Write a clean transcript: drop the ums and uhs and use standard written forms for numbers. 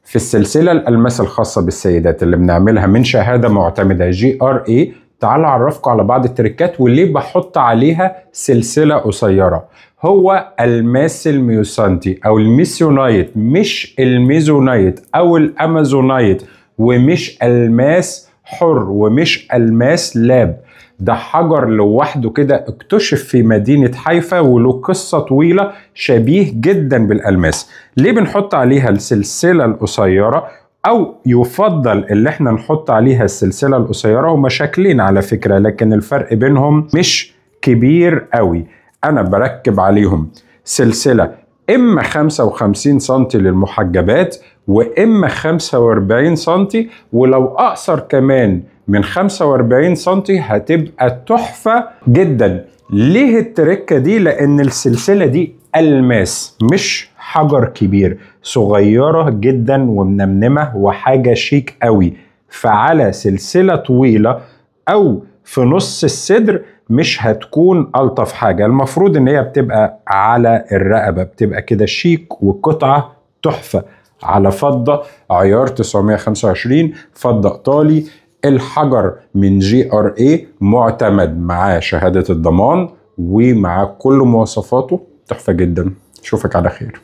في السلسلة الألماس الخاصة بالسيدات اللي بنعملها من شهادة معتمدة GRA، تعالوا أعرفكم على بعض التركات وليه بحط عليها سلسلة قصيرة. هو الماس الميوسانتي أو الميسيونايت، مش الميزونايت أو الأمازونايت، ومش الماس حر، ومش الماس لاب. ده حجر لوحده كده اكتشف في مدينة حيفا وله قصة طويلة، شبيه جدا بالألماس. ليه بنحط عليها السلسلة القصيرة؟ أو يفضل اللي احنا نحط عليها السلسلة القصيرة. هما شكلين على فكرة، لكن الفرق بينهم مش كبير قوي. أنا بركب عليهم سلسلة إما 55 سنتي للمحجبات، وإما 45 سنتي، ولو أقصر كمان من 45 سنتي هتبقى تحفة جدا. ليه التركة دي؟ لأن السلسلة دي ألماس مش حجر كبير، صغيرة جدا ومنمنمة وحاجة شيك قوي. فعلى سلسلة طويلة أو في نص الصدر مش هتكون ألطف حاجة. المفروض ان هي بتبقى على الرقبة، بتبقى كده شيك وقطعة تحفة على فضة عيار 925 فضة ايطالي. الحجر من GRA معتمد، معاه شهادة الضمان ومعاه كل مواصفاته، تحفة جدا. اشوفك على خير.